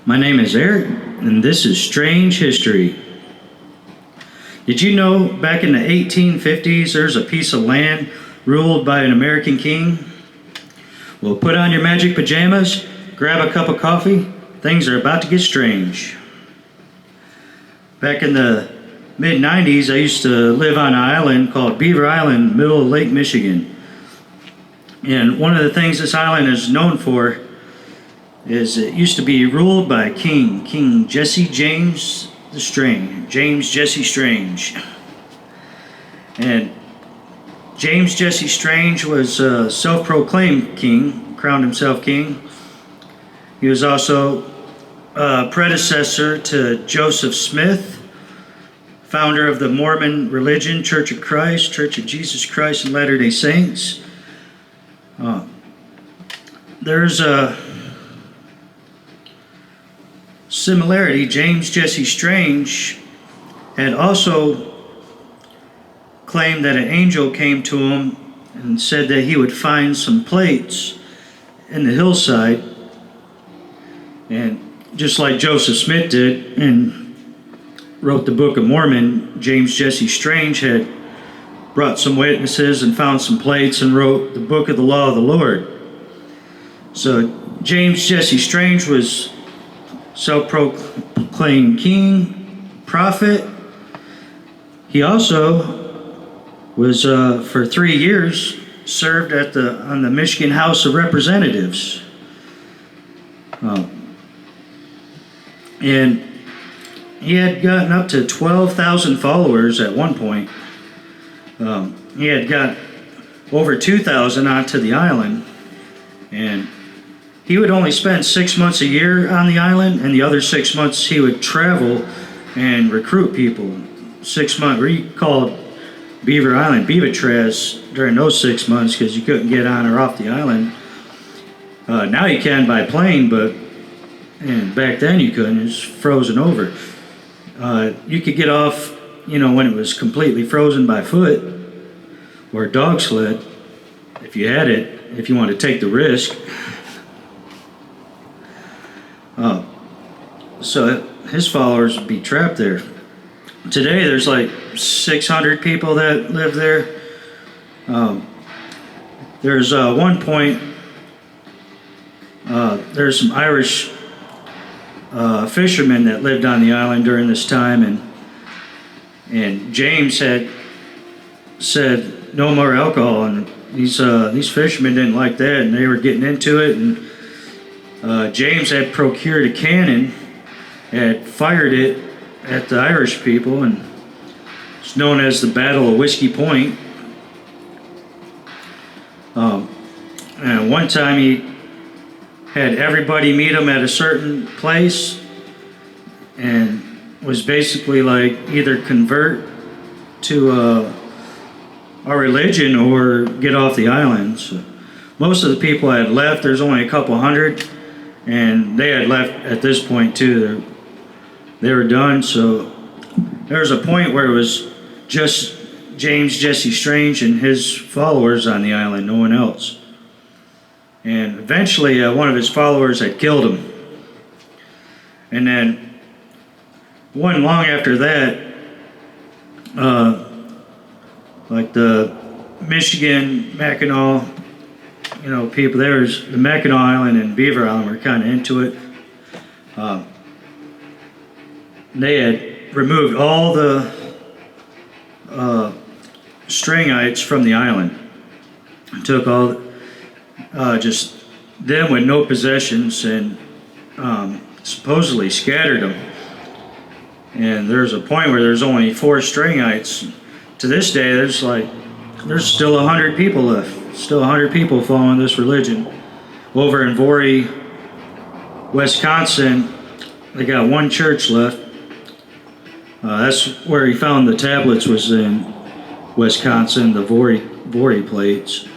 My name is Eric, and this is Strange History. Did you know back in the 1850s there's a piece of land ruled by an American king? Well, put on your magic pajamas, grab a cup of coffee, things are about to get strange. Back in the mid-90s, I used to live on an island called Beaver Island, middle of Lake Michigan. And one of the things this island is known for is it used to be ruled by King Jesse James the Strange, James Jesse Strange. And James Jesse Strange was a self-proclaimed king, crowned himself king. He was also a predecessor to Joseph Smith, founder of the Mormon religion, Church of Christ, Church of Jesus Christ and Latter-day Saints. There's a similarity. James Jesse Strange had also claimed that an angel came to him and said that he would find some plates in the hillside. And just like Joseph Smith did and wrote the Book of Mormon, James Jesse Strange had brought some witnesses and found some plates and wrote the Book of the Law of the Lord. So James Jesse Strange was self-proclaimed king, prophet. He also was, for 3 years, served on the Michigan House of Representatives. And he had gotten up to 12,000 followers at one point. He had got over 2,000 onto the island, and he would only spend 6 months a year on the island, and the other 6 months he would travel and recruit people. 6 months, we called Beaver Island Beavatraz during those 6 months because you couldn't get on or off the island. Now you can by plane, and back then you couldn't. It was frozen over. You could get off, when it was completely frozen by foot or a dog sled, if you had it, if you wanted to take the risk. So his followers would be trapped there. Today there's like 600 people that live there. There's one point, there's some Irish fishermen that lived on the island during this time, and James had said no more alcohol, and these fishermen didn't like that, and they were getting into it, and James had procured a cannon, had fired it at the Irish people, and it's known as the Battle of Whiskey Point. And one time he had everybody meet him at a certain place, and was basically like either convert to our religion or get off the island. So most of the people had left. There's only a couple hundred, and they had left at this point too. They were done. So there was a point where it was just James Jesse Strange and his followers on the island, no one else. And eventually one of his followers had killed him. And then long after that, like the Michigan, Mackinac, people, there's the Mackinac Island and Beaver Island were kind of into it. They had removed all the stringites from the island. Took all, just them with no possessions, and supposedly scattered them. And there's a point where there's only 4 stringites. To this day, there's still 100 people left. Still 100 people following this religion. Over in Voree, Wisconsin, they got one church left. That's where he found the tablets, was in Wisconsin, the Voree plates.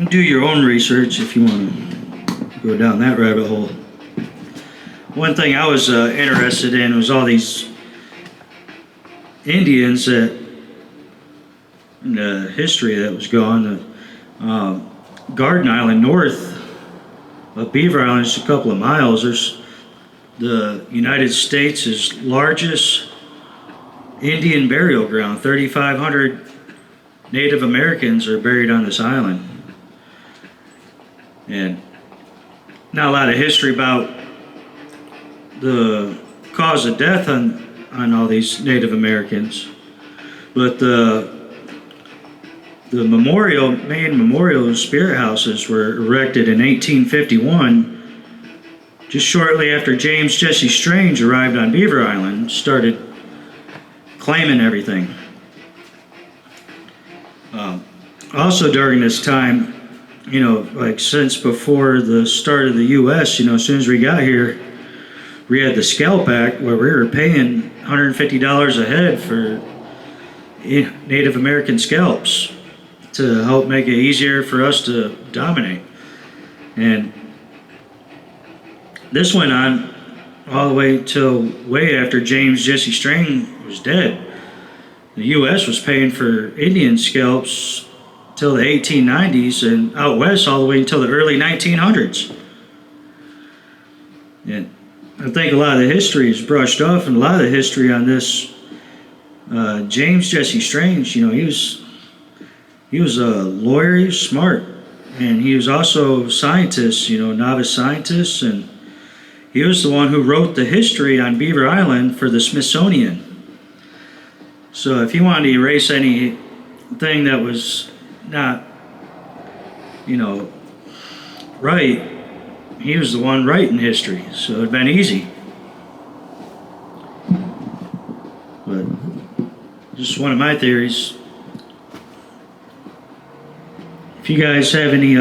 Do your own research if you want to go down that rabbit hole. One thing I was interested in was all these Indians that, in the history that was going. Garden Island, north of Beaver Island, just a couple of miles, there's the United States' largest Indian burial ground. 3,500 Native Americans are buried on this island. And not a lot of history about the cause of death on all these Native Americans, but the main memorial spirit houses were erected in 1851, just shortly after James Jesse Strange arrived on Beaver Island, started claiming everything. Also during this time, like since before the start of the U.S., as soon as we got here, we had the Scalp Act where we were paying $150 a head for Native American scalps to help make it easier for us to dominate. And this went on all the way till way after James Jesse Strange was dead. The U.S. was paying for Indian scalps till the 1890s, and out west all the way until the early 1900s. And I think a lot of the history is brushed off, and a lot of the history on this James Jesse Strange, he was a lawyer, he was smart, and he was also a scientist, novice scientist, and he was the one who wrote the history on Beaver Island for the Smithsonian. So if he wanted to erase anything that was not, right, he was the one writing history, so it'd been easy. But just one of my theories. If you guys have any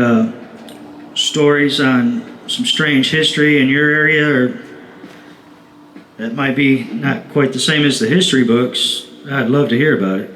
stories on some strange history in your area, or that might be not quite the same as the history books, I'd love to hear about it.